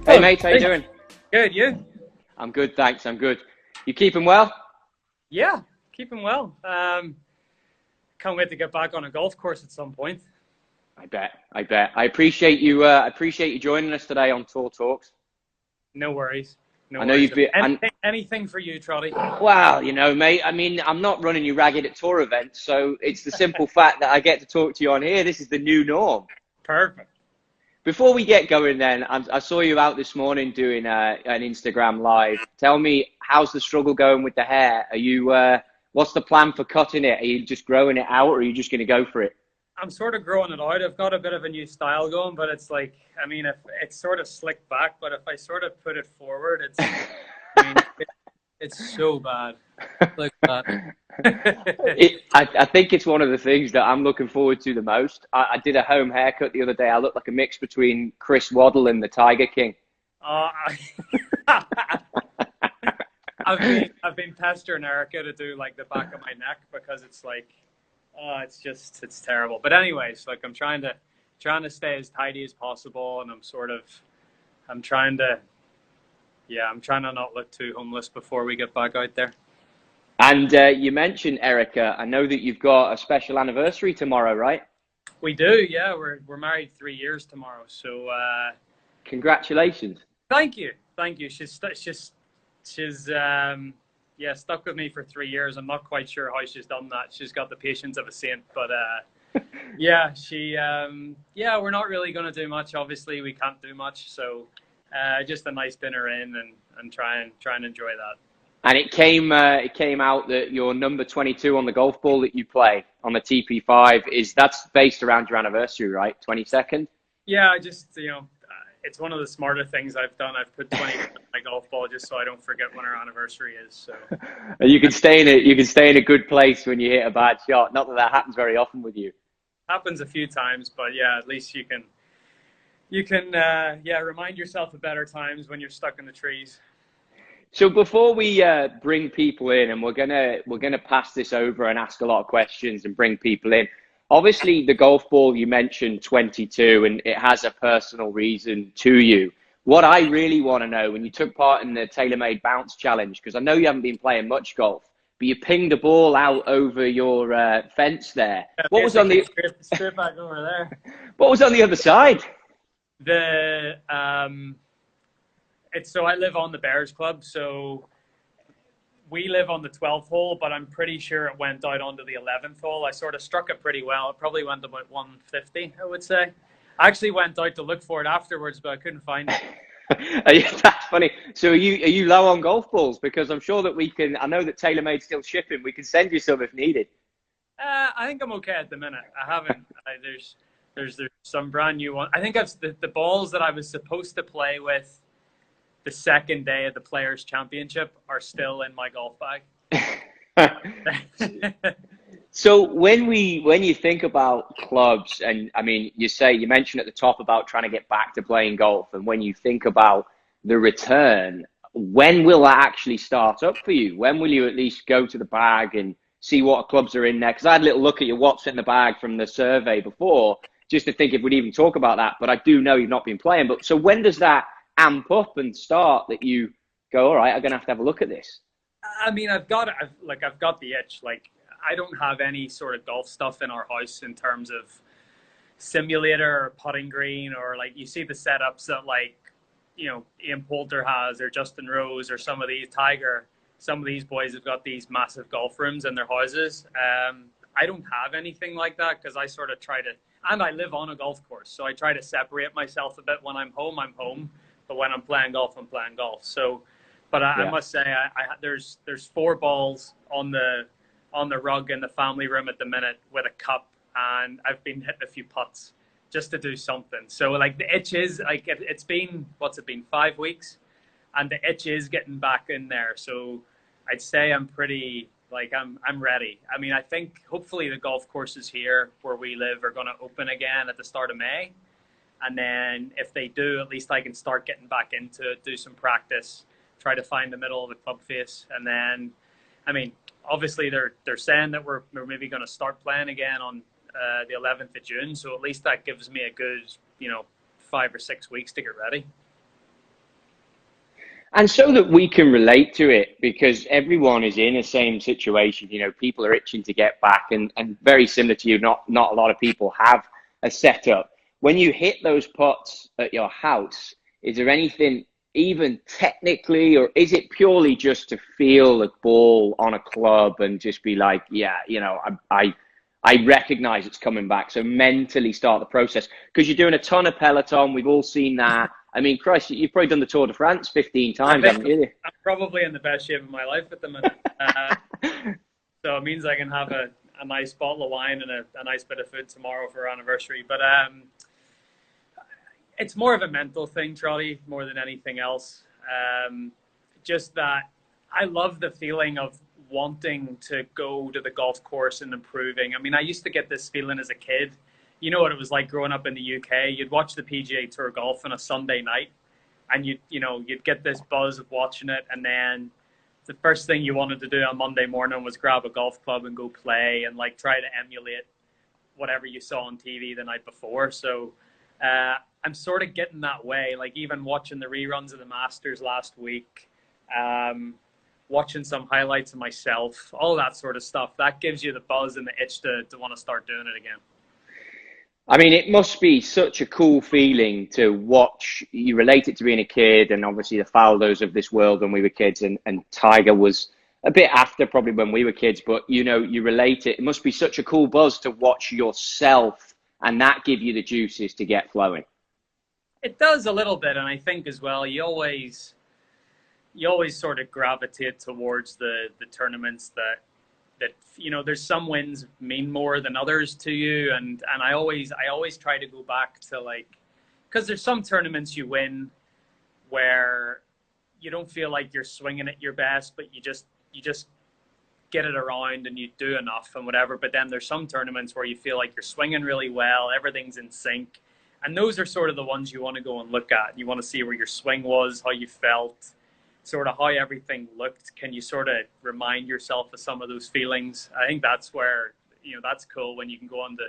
Hey mate, how you doing? Good, you? I'm good, thanks. I'm good. You keeping well? Yeah, keeping well. Can't wait to get back on a golf course at some point. I bet. I appreciate you. Appreciate you joining us today on Tour Talks. No worries. I know you've been. Anything for you, Trottie? Well, mate. I mean, I'm not running you ragged at tour events, so it's the simple fact that I get to talk to you on here. This is the new norm. Perfect. Before we get going, then, I saw you out this morning doing an Instagram live. Tell me, how's the struggle going with the hair? Are you? What's the plan for cutting it? Are you just growing it out, or are you just going to go for it? I'm sort of growing it out. I've got a bit of a new style going, but it's like, I mean, if it's sort of slicked back, but if I sort of put it forward, it's so bad. Like that. I think it's one of the things that I'm looking forward to the most. I did a home haircut the other day. I looked like a mix between Chris Waddle and the Tiger King. I've been pestering Erica to do like the back of my neck because it's like, it's terrible. But anyways, like I'm trying to stay as tidy as possible, and I'm trying to not look too homeless before we get back out there. And you mentioned Erica. I know that you've got a special anniversary tomorrow, right? We do, yeah. We're married 3 years tomorrow, so congratulations. Thank you. She's stuck with me for 3 years. I'm not quite sure how she's done that. She's got the patience of a saint, but we're not really going to do much. Obviously, we can't do much, so just a nice dinner in and try and enjoy that. And it came out that your number 22 on the golf ball that you play on the TP5 that's based around your anniversary, right? 22nd. Yeah, I just it's one of the smarter things I've done. I've put 20 on my golf ball just so I don't forget when our anniversary is. So you can stay in a good place when you hit a bad shot. Not that happens very often with you. Happens a few times, but yeah, at least you can remind yourself of better times when you're stuck in the trees. So before we bring people in, and we're gonna pass this over and ask a lot of questions and bring people in. Obviously, the golf ball you mentioned 22, and it has a personal reason to you. What I really want to know, when you took part in the TaylorMade Bounce Challenge, because I know you haven't been playing much golf, but you pinged the ball out over your fence there. Yeah, what was on the straight back over there? What was on the other side? So I live on the Bears Club, so we live on the 12th hole, but I'm pretty sure it went out onto the 11th hole. I sort of struck it pretty well. It probably went about 150, I would say. I actually went out to look for it afterwards, but I couldn't find it. That's funny. So are you low on golf balls? Because I'm sure that I know that TaylorMade's still shipping. We can send you some if needed. I think I'm okay at the minute. I haven't. There's some brand new one. I think the balls that I was supposed to play with the second day of the Players' Championship are still in my golf bag. So when you think about clubs, and I mean, you mentioned at the top about trying to get back to playing golf, and when you think about the return, when will that actually start up for you? When will you at least go to the bag and see what clubs are in there? Because I had a little look at your what's in the bag from the survey before, just to think if we'd even talk about that. But I do know you've not been playing. But so when does that amp up and start that you go, all right, I'm gonna have to have a look at this? I mean, I've got the itch. Like, I don't have any sort of golf stuff in our house in terms of simulator or putting green, or like you see the setups that Ian Poulter has, or Justin Rose, or some of these Tiger. Some of these boys have got these massive golf rooms in their houses. I don't have anything like that because I sort of and I live on a golf course, so I try to separate myself a bit. When I'm home, I'm home. But when I'm playing golf, I'm playing golf. So, but I must say, there's 4 balls on the rug in the family room at the minute with a cup, and I've been hitting a few putts just to do something. So like the itch is like it's been 5 weeks, and the itch is getting back in there. So I'd say I'm pretty I'm ready. I mean, I think hopefully the golf courses here where we live are going to open again at the start of May. And then if they do, at least I can start getting back into it, do some practice, try to find the middle of the club face. And then, I mean, obviously they're saying that we're maybe going to start playing again on the 11th of June. So at least that gives me a good, 5 or 6 weeks to get ready. And so that we can relate to it, because everyone is in the same situation. You know, people are itching to get back, and very similar to you, not a lot of people have a setup. When you hit those putts at your house, is there anything even technically, or is it purely just to feel the ball on a club and just be like, yeah, you know, I recognize it's coming back. So mentally start the process, because you're doing a ton of Peloton. We've all seen that. I mean, Christ, you've probably done the Tour de France 15 times, haven't you? I'm probably in the best shape of my life at the minute. So it means I can have a nice bottle of wine and a nice bit of food tomorrow for our anniversary. But it's more of a mental thing, Trottie, more than anything else. Just that I love the feeling of wanting to go to the golf course and improving. I mean, I used to get this feeling as a kid. You know what it was like growing up in the UK. You'd watch the PGA Tour golf on a Sunday night, and you'd get this buzz of watching it, and then the first thing you wanted to do on Monday morning was grab a golf club and go play and like try to emulate whatever you saw on TV the night before. So I'm sort of getting that way. Like even watching the reruns of the Masters last week, watching some highlights of myself, all that sort of stuff. That gives you the buzz and the itch to want to start doing it again. I mean, it must be such a cool feeling to watch. You relate it to being a kid, and obviously the Faldos of this world when we were kids, and Tiger was a bit after probably when we were kids, but you know, you relate it. It must be such a cool buzz to watch yourself, and that give you the juices to get flowing. It does a little bit, and I think as well, you always sort of gravitate towards the tournaments that you know, there's some wins mean more than others to you, and I always try to go back to, like, because there's some tournaments you win where you don't feel like you're swinging at your best, but you just get it around and you do enough and whatever. But then there's some tournaments where you feel like you're swinging really well, everything's in sync, and those are sort of the ones you want to go and look at. You want to see where your swing was, how you felt, sort of how everything looked. Can you sort of remind yourself of some of those feelings? I think that's where, you know, that's cool when you can go onto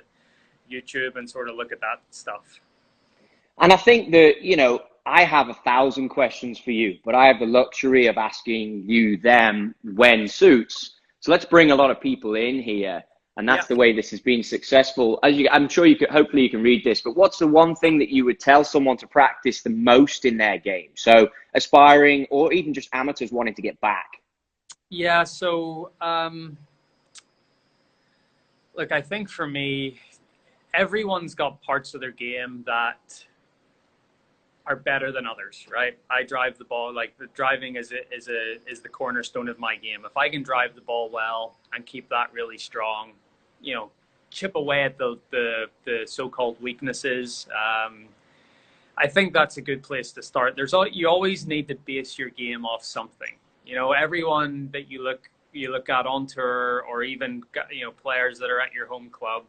YouTube and sort of look at that stuff. And I think that, you know, I have 1,000 questions for you, but I have the luxury of asking you them when suits. So let's bring a lot of people in here. And that's the way this has been successful. I'm sure hopefully you can read this, but what's the one thing that you would tell someone to practice the most in their game? So aspiring or even just amateurs wanting to get back. Yeah. So, look, I think for me, everyone's got parts of their game that are better than others, right? I drive the ball, like the driving is the cornerstone of my game. If I can drive the ball well and keep that really strong, you know, chip away at the so-called weaknesses. I think that's a good place to start. You always need to base your game off something. You know, everyone that you look at on tour, or even, you know, players that are at your home club,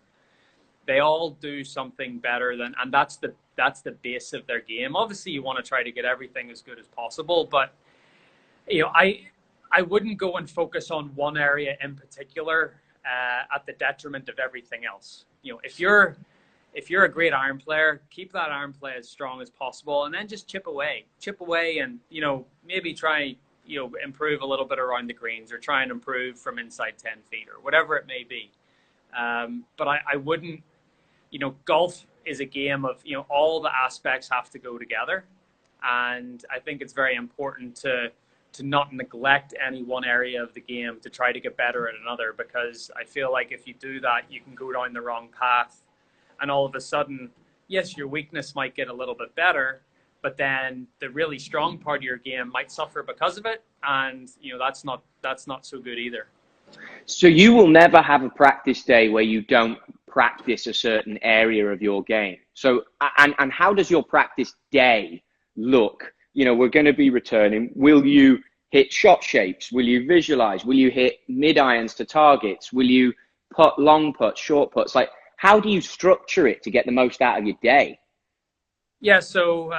they all do something better than, and that's the base of their game. Obviously, you want to try to get everything as good as possible, but you know, I wouldn't go and focus on one area in particular at the detriment of everything else. You know, if you're a great iron player, keep that iron play as strong as possible, and then just chip away, and, you know, maybe try, you know, improve a little bit around the greens, or try and improve from inside 10 feet or whatever it may be. But I wouldn't, you know, golf is a game of, you know, all the aspects have to go together. And I think it's very important to not neglect any one area of the game to try to get better at another, because I feel like if you do that, you can go down the wrong path. And all of a sudden, yes, your weakness might get a little bit better, but then the really strong part of your game might suffer because of it. And, you know, that's not so good either. So you will never have a practice day where you don't practice a certain area of your game. So, and how does your practice day look? You know, we're going to be returning. Will you hit shot shapes? Will you visualize? Will you hit mid irons to targets? Will you put long putts, short putts? Like, how do you structure it to get the most out of your day? Yeah, so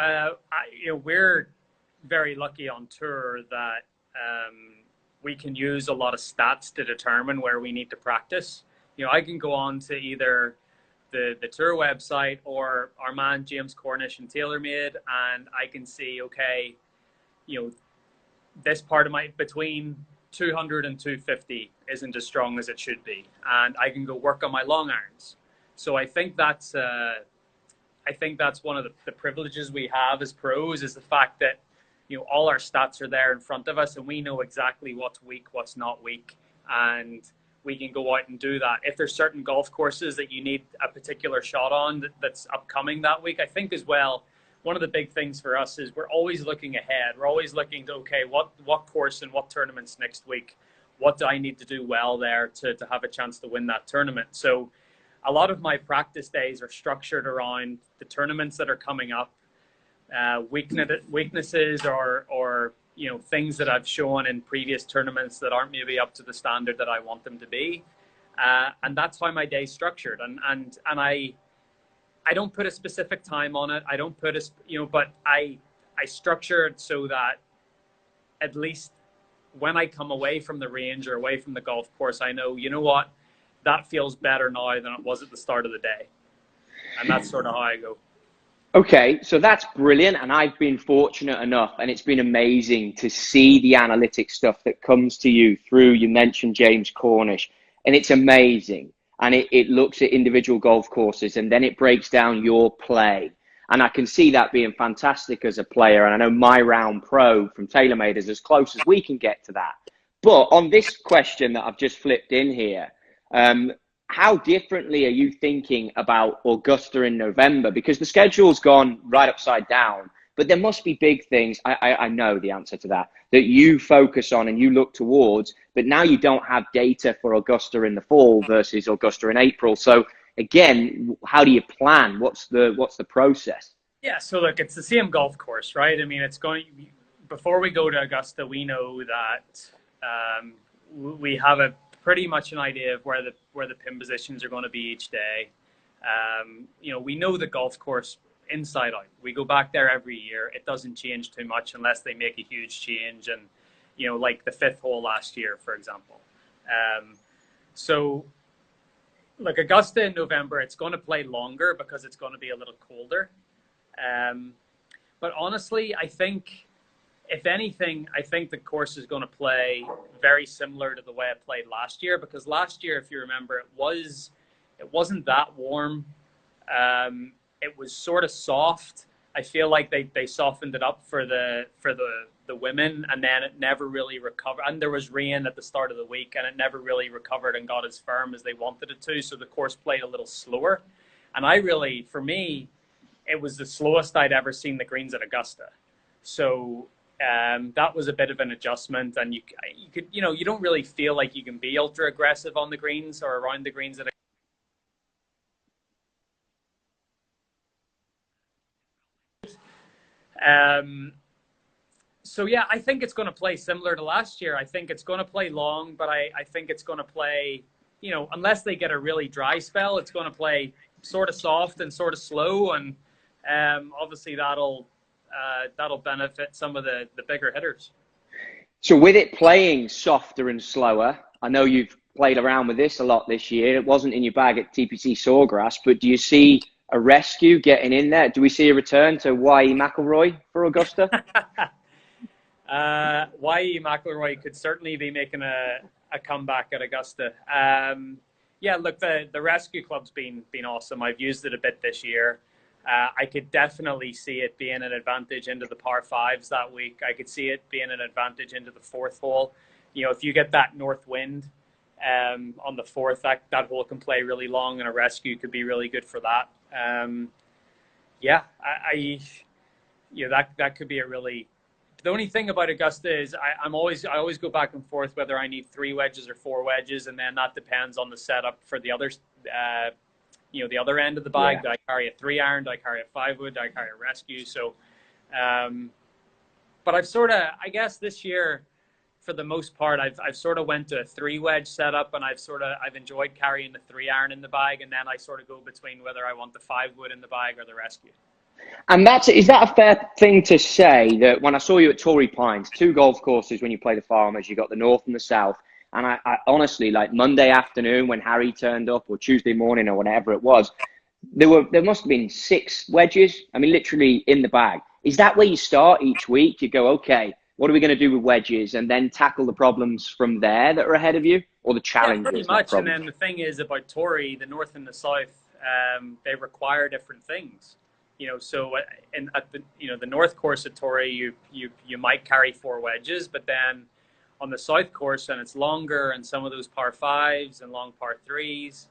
you know, we're very lucky on tour that we can use a lot of stats to determine where we need to practice. You know, I can go on to either the tour website or our man James Cornish and TaylorMade, and I can see, okay, you know, this part of my between 200 and 250 isn't as strong as it should be, and I can go work on my long irons. So I think that's one of the privileges we have as pros, is the fact that, you know, all our stats are there in front of us and we know exactly what's weak, what's not weak, and we can go out and do that. If there's certain golf courses that you need a particular shot on that's upcoming that week, I think as well, one of the big things for us is we're always looking ahead. We're always looking to, okay, what course and what tournaments next week? What do I need to do well there to have a chance to win that tournament? So a lot of my practice days are structured around the tournaments that are coming up, weaknesses or you know, things that I've shown in previous tournaments that aren't maybe up to the standard that I want them to be, and that's how my day's structured. And I don't put a specific time on it. I don't put a, you know, but I structure it so that at least when I come away from the range or away from the golf course, I know, you know what, that feels better now than it was at the start of the day. And that's sort of how I go. Okay, so that's brilliant. And I've been fortunate enough, and it's been amazing to see the analytic stuff that comes to you through, you mentioned James Cornish, and it's amazing. And it looks at individual golf courses, and then it breaks down your play. And I can see that being fantastic as a player. And I know my round pro from TaylorMade is as close as we can get to that. But on this question that I've just flipped in here, how differently are you thinking about Augusta in November? Because the schedule's gone right upside down, but there must be big things, I know the answer to that you focus on and you look towards, but now you don't have data for Augusta in the fall versus Augusta in April. So again, how do you plan? What's the process? Yeah, so look, it's the same golf course, right? I mean, it's going, before we go to Augusta, we know that we have a pretty much an idea of where the pin positions are going to be each day. You know, we know the golf course inside out. We go back there every year. It doesn't change too much unless they make a huge change, and, you know, like the 5th hole last year, for example. So look, Augusta in November, it's going to play longer because it's going to be a little colder. But honestly, I think, if anything, I think the course is going to play very similar to the way it played last year, because last year, if you remember, it wasn't that warm. It was sort of soft. I feel like they softened it up for the women, and then it never really recovered. And there was rain at the start of the week, and it never really recovered and got as firm as they wanted it to. So the course played a little slower. And for me, it was the slowest I'd ever seen the greens at Augusta. So that was a bit of an adjustment, and you could, you know, you don't really feel like you can be ultra aggressive on the greens or around the greens at so yeah, I think it's going to play similar to last year. I think it's going to play long, but I think it's going to play, you know, unless they get a really dry spell, it's going to play sort of soft and sort of slow, and obviously that'll benefit some of the bigger hitters. So with it playing softer and slower, I know you've played around with this a lot this year. It wasn't in your bag at TPC Sawgrass, but do you see a rescue getting in there? Do we see a return to Rory McIlroy for Augusta? Rory McIlroy could certainly be making a comeback at Augusta. Yeah, look, the rescue club's been awesome. I've used it a bit this year. I could definitely see it being an advantage into the par fives that week. I could see it being an advantage into the 4th hole. You know, if you get that north wind on the 4th, that hole can play really long, and a rescue could be really good for that. Yeah, you know, that could be a really. The only thing about Augusta is I always go back and forth whether I need 3 wedges or 4 wedges, and then that depends on the setup for the others. You know, the other end of the bag. Yeah. Do I carry a 3-iron? Do I carry a 5-wood? Do I carry a rescue? So, but I've sort of, I guess this year, for the most part, I've sort of went to a 3-wedge setup, and I've enjoyed carrying the 3-iron in the bag, and then I sort of go between whether I want the 5-wood in the bag or the rescue. And is that a fair thing to say, that when I saw you at Torrey Pines, 2 golf courses when you play the Farmers, you got the North and the South, and I honestly, like Monday afternoon when Harry turned up, or Tuesday morning or whatever it was, there must have been 6 wedges, I mean, literally in the bag. Is that where you start each week? You go, okay, What are we going to do with wedges? And then tackle the problems from there that are ahead of you, or the challenges? Yeah, pretty much. And then the thing is about Tory, the north and the south, they require different things. So at the north course at Tory, you might carry 4 wedges, but then on the south course, and it's longer, and some of those par 5s and long par 3s,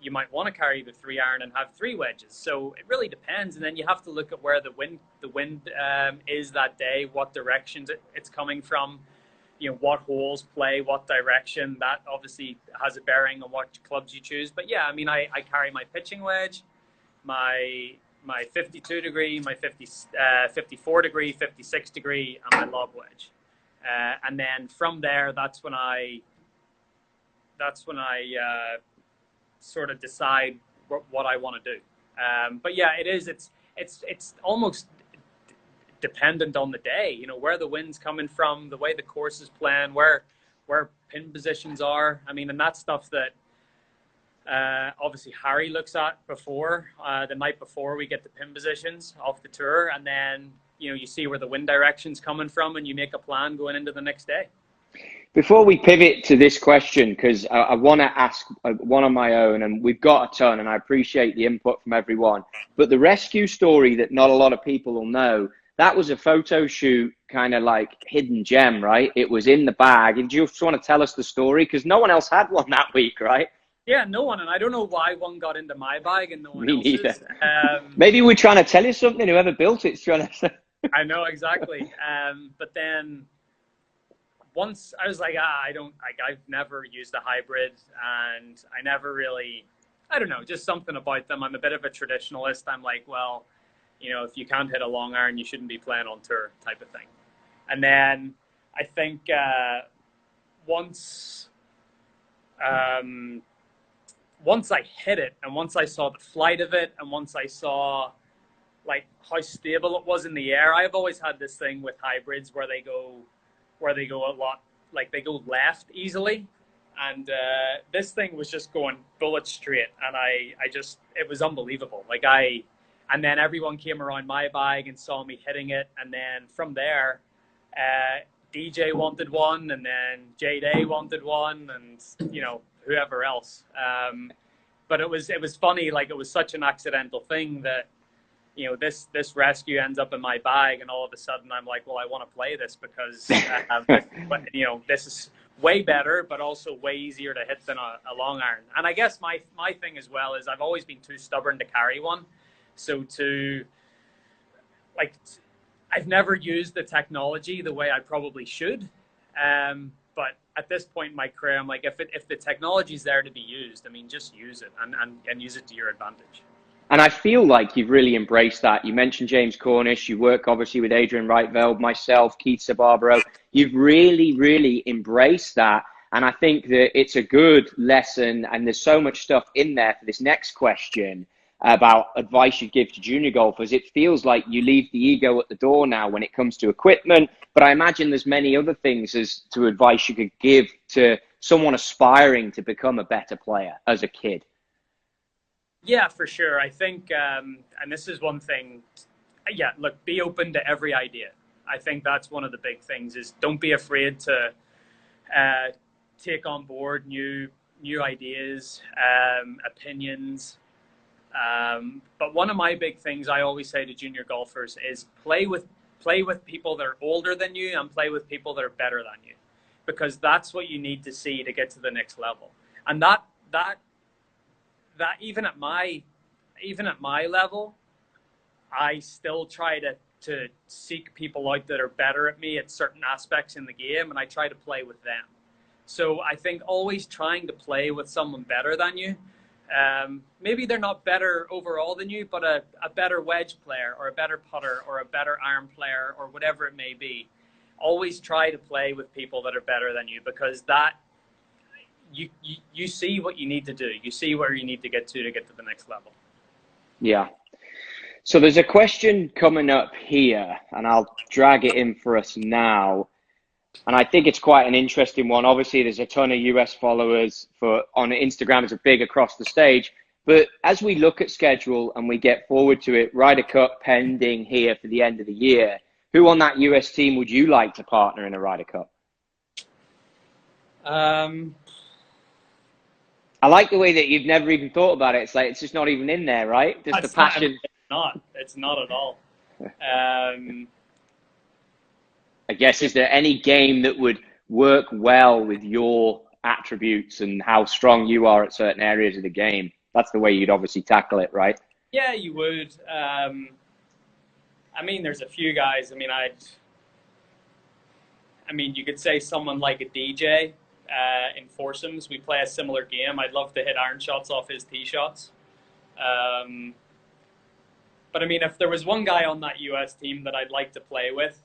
you might want to carry the 3-iron and have 3 wedges. So it really depends, and then you have to look at where the wind is that day, what directions it's coming from, what holes play, what direction. That obviously has a bearing on what clubs you choose. But yeah, I mean, I carry my pitching wedge, my 52 degree, my 54 degree, 56 degree, and my lob wedge. And then from there, that's when I sort of decide what I want to do. But yeah, it's almost dependent on the day, where the wind's coming from, the way the course is playing, where pin positions are. I mean, and that's stuff that obviously Harry looks at before, the night before we get the pin positions off the tour. And then, you see where the wind direction's coming from, and you make a plan going into the next day. Before we pivot to this question, because I want to ask one on my own, and we've got a ton, and I appreciate the input from everyone. But the rescue story that not a lot of people will know, that was a photo shoot, kind of like hidden gem, right? It was in the bag. And do you just want to tell us the story? Because no one else had one that week, right? Yeah, no one. And I don't know why one got into my bag and no one Me else's. Maybe we're trying to tell you something. Whoever built it's trying to... I know, exactly. But then once I was like, I've never used a hybrid, and I never really, I don't know, just something about them. I'm a bit of a traditionalist. I'm like, well, if you can't hit a long iron, you shouldn't be playing on tour, type of thing. And then I think once I hit it, and once I saw the flight of it, and once I saw like how stable it was in the air, I've always had this thing with hybrids where they go a lot, like they go left easily. And this thing was just going bullet straight, and it was unbelievable. And then everyone came around my bag and saw me hitting it. And then from there, DJ wanted one, and then J-Day wanted one, and, whoever else. But it was funny. Like, it was such an accidental thing that, this rescue ends up in my bag, and all of a sudden I'm like, well, I want to play this because, this is way better, but also way easier to hit than a long iron. And I guess my thing as well is I've always been too stubborn to carry one. So I've never used the technology the way I probably should. But at this point in my career, I'm like, if the technology's there to be used, I mean, just use it and use it to your advantage. And I feel like you've really embraced that. You mentioned James Cornish. You work obviously with Adrian Reitveld, myself, Keith Sabarbaro. You've really, really embraced that. And I think that it's a good lesson. And there's so much stuff in there for this next question about advice you give to junior golfers. It feels like you leave the ego at the door now when it comes to equipment. But I imagine there's many other things as to advice you could give to someone aspiring to become a better player as a kid. Yeah, for sure. I think, and this is one thing, look, be open to every idea. I think that's one of the big things is don't be afraid to take on board new ideas, opinions. But one of my big things I always say to junior golfers is play with people that are older than you and play with people that are better than you, because that's what you need to see to get to the next level. And that even at my level, I still try to seek people out that are better at me at certain aspects in the game, and I try to play with them. So I think always trying to play with someone better than you. Maybe they're not better overall than you, but a better wedge player or a better putter or a better iron player or whatever it may be. Always try to play with people that are better than you, because that you see what you need to do. You see where you need to get to the next level. Yeah. So there's a question coming up here, and I'll drag it in for us now. And I think it's quite an interesting one. Obviously, there's a ton of US followers on Instagram. It's big across the stage. But as we look at schedule and we get forward to it, Ryder Cup pending here for the end of the year, Who on that US team would you like to partner in a Ryder Cup? I like the way that you've never even thought about it. It's like, it's just not even in there, right? Just the passion. It's not at all. I guess, is there any game that would work well with your attributes and how strong you are at certain areas of the game? That's the way you'd obviously tackle it, right? Yeah, you would. I mean, there's a few guys. I mean, you could say someone like a DJ in foursomes. We play a similar game. I'd love to hit iron shots off his tee shots. But I mean, if there was one guy on that US team that I'd like to play with,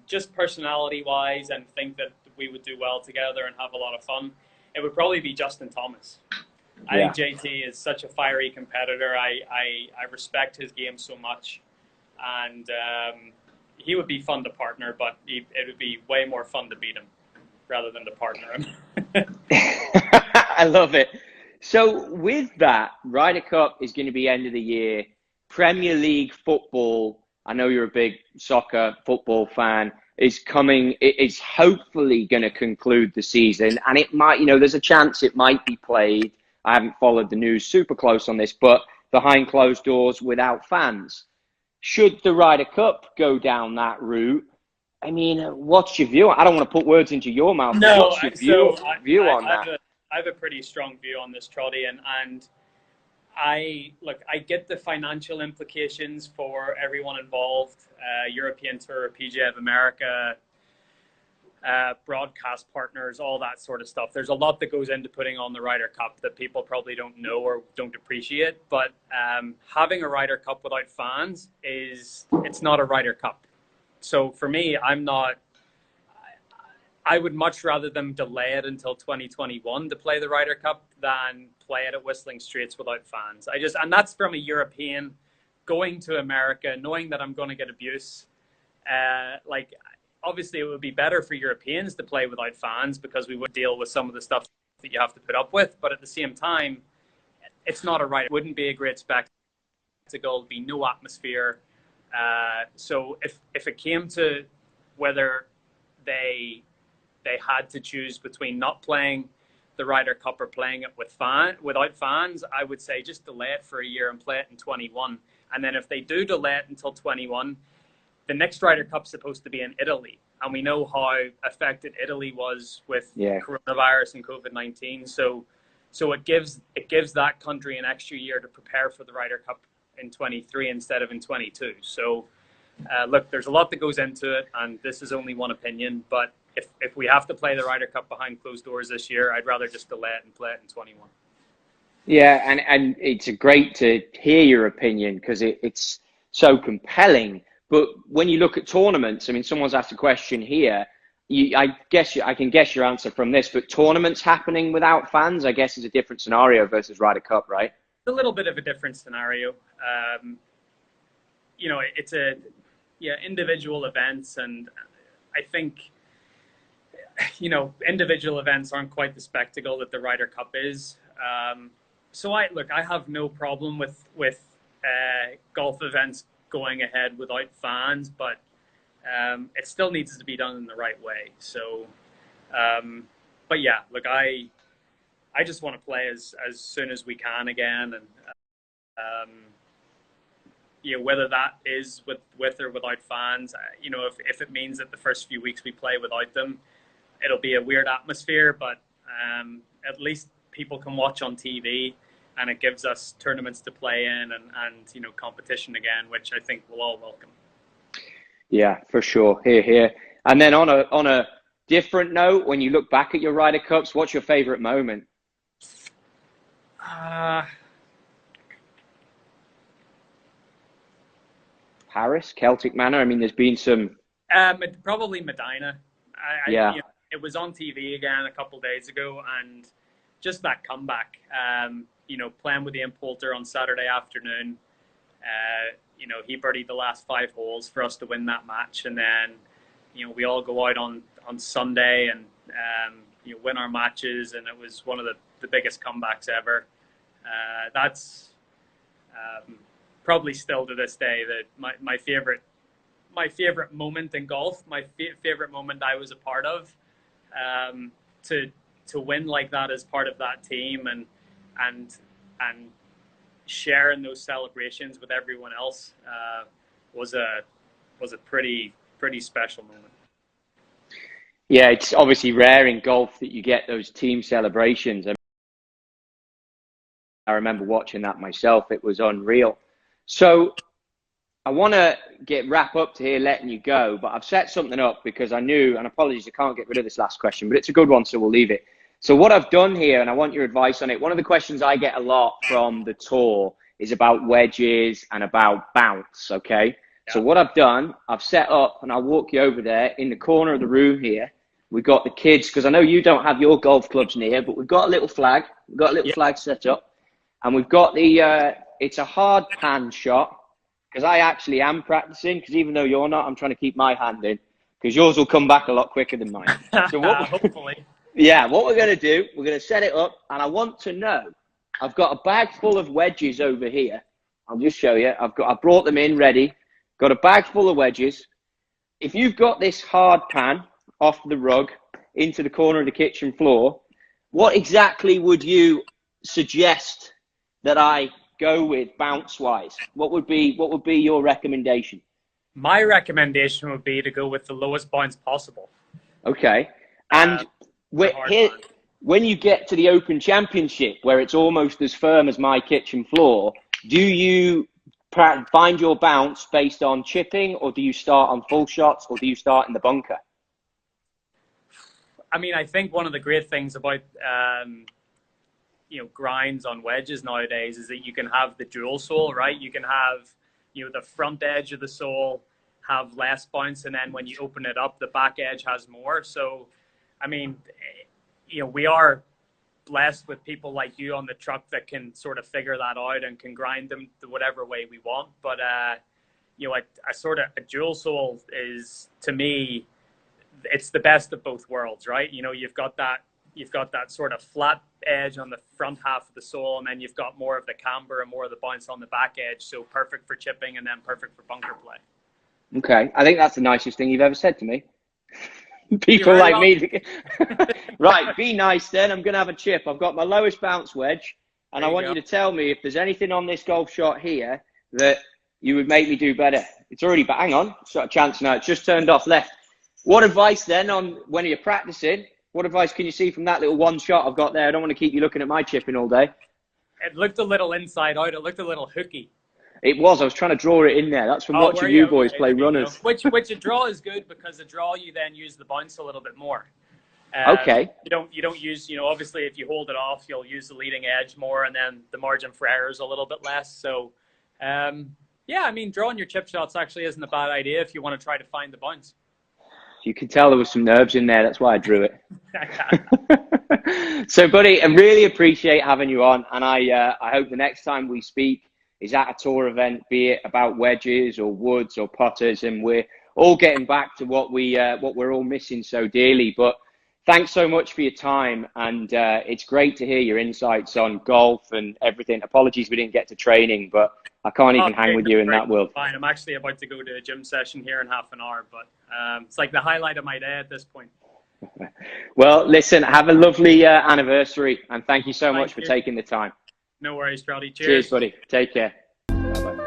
just personality-wise, and think that we would do well together and have a lot of fun, it would probably be Justin Thomas. I think JT is such a fiery competitor. I respect his game so much, and he would be fun to partner, but it would be way more fun to beat him rather than to partner him. I love it. So with that, Ryder Cup is going to be end of the year. Premier League football, I know you're a big soccer football fan, is coming. It is hopefully going to conclude the season, and it might, there's a chance it might be played. I haven't followed the news super close on this, but behind closed doors without fans. Should the Ryder Cup go down that route, I mean, what's your view? I don't want to put words into your mouth. No, what's your view on that? I have a pretty strong view on this, Trottie, and I get the financial implications for everyone involved, European Tour, PGA of America, broadcast partners, all that sort of stuff. There's a lot that goes into putting on the Ryder Cup that people probably don't know or don't appreciate. But having a Ryder Cup without fans it's not a Ryder Cup. So for me, I would much rather them delay it until 2021 to play the Ryder Cup than play it at Whistling Straits without fans. And that's from a European going to America, knowing that I'm going to get abuse. Obviously, it would be better for Europeans to play without fans because we would deal with some of the stuff that you have to put up with. But at the same time, it's not a right. It wouldn't be a great spectacle. There'd be no atmosphere. So if it came to whether they had to choose between not playing the Ryder Cup or playing it without fans, I would say just delay it for a year and play it in 21. And then if they do delay it until 21, the next Ryder Cup's supposed to be in Italy. And we know how affected Italy was with coronavirus and COVID-19. So it gives that country an extra year to prepare for the Ryder Cup in 23 instead of in 22. So look, there's a lot that goes into it, and this is only one opinion, but if we have to play the Ryder Cup behind closed doors this year, I'd rather just delay it and play it in 21. Yeah, and it's great to hear your opinion because it's so compelling. But when you look at tournaments, I mean, someone's asked a question here. I can guess your answer from this, but tournaments happening without fans, I guess, is a different scenario versus Ryder Cup, right? It's a little bit of a different scenario. It's individual events, and I think individual events aren't quite the spectacle that the Ryder Cup is. So I have no problem with golf events going ahead without fans, but it still needs to be done in the right way. So, but yeah, look, I just want to play as soon as we can again, and whether that is with or without fans, if it means that the first few weeks we play without them, it'll be a weird atmosphere, but at least people can watch on TV, and it gives us tournaments to play in and competition again, which I think we'll all welcome. Yeah, for sure. Here. And then on a different note, when you look back at your Ryder Cups, what's your favorite moment? Paris, Celtic Manor. I mean, there's been some. Probably Medina. It was on TV again a couple of days ago, and just that comeback. Playing with the Impolter on Saturday afternoon. He birdied the last 5 holes for us to win that match, and then we all go out on Sunday and win our matches, and it was one of the biggest comebacks ever. That's probably still to this day my favorite my favorite moment in golf, my favorite moment I was a part of. To win like that as part of that team, and sharing those celebrations with everyone else was a pretty special moment. Yeah, it's obviously rare in golf that you get those team celebrations. I remember watching that myself. It was unreal. So I want to wrap up to here, letting you go, but I've set something up because I knew, and apologies, I can't get rid of this last question, but it's a good one, so we'll leave it. So what I've done here, and I want your advice on it, one of the questions I get a lot from the tour is about wedges and about bounce, okay? Yeah. So what I've done, I've set up, and I'll walk you over there, in the corner of the room here, we've got the kids, because I know you don't have your golf clubs near, but we've got a little flag. We've got a little flag set up, and we've got the, it's a hard pan shot, because I actually am practicing, because even though you're not, I'm trying to keep my hand in, because yours will come back a lot quicker than mine. So what, hopefully. Yeah, what we're going to do, we're going to set it up, and I want to know, I've got a bag full of wedges over here. I'll just show you. I brought them in ready. Got a bag full of wedges. If you've got this hard pan off the rug into the corner of the kitchen floor, what exactly would you suggest that I go with bounce-wise? What would be your recommendation? My recommendation would be to go with the lowest bounce possible. Okay. And when you get to the Open Championship, where it's almost as firm as my kitchen floor, do you find your bounce based on chipping, or do you start on full shots, or do you start in the bunker? I mean, I think one of the great things about grinds on wedges nowadays is that you can have the dual sole, right? You can have the front edge of the sole have less bounce, and then when you open it up, the back edge has more. So I mean, we are blessed with people like you on the truck that can sort of figure that out and can grind them the whatever way we want. But, a dual sole is, to me, it's the best of both worlds, right? You've got that sort of flat edge on the front half of the sole, and then you've got more of the camber and more of the bounce on the back edge. So perfect for chipping and then perfect for bunker play. Okay. I think that's the nicest thing you've ever said to me. People like me. Right, be nice then. I'm going to have a chip. I've got my lowest bounce wedge, and I want you to tell me if there's anything on this golf shot here that you would make me do better. It's already, but hang on, it's got a chance now. It's just turned off left. What advice then on when you're practicing? What advice can you see from that little one shot I've got there? I don't want to keep you looking at my chipping all day. It looked a little inside out. It looked a little hooky. It was. I was trying to draw it in there. That's from watching you boys play runners. Which a draw is good, because a draw you then use the bounce a little bit more. Okay. You don't use, obviously if you hold it off, you'll use the leading edge more, and then the margin for error is a little bit less. So, yeah, I mean, drawing your chip shots actually isn't a bad idea if you want to try to find the bounce. You can tell there was some nerves in there. That's why I drew it. So, buddy, I really appreciate having you on, and I hope the next time we speak is at a tour event, be it about wedges or woods or putters, and we're all getting back to what we're all missing so dearly. But thanks so much for your time, and it's great to hear your insights on golf and everything. Apologies we didn't get to training, but I can't even hang with you in that world. Fine. I'm actually about to go to a gym session here in half an hour, but it's like the highlight of my day at this point. Well, listen, have a lovely anniversary, and thank you so much for taking the time. No worries, Trottie. Cheers, buddy. Take care. Bye-bye.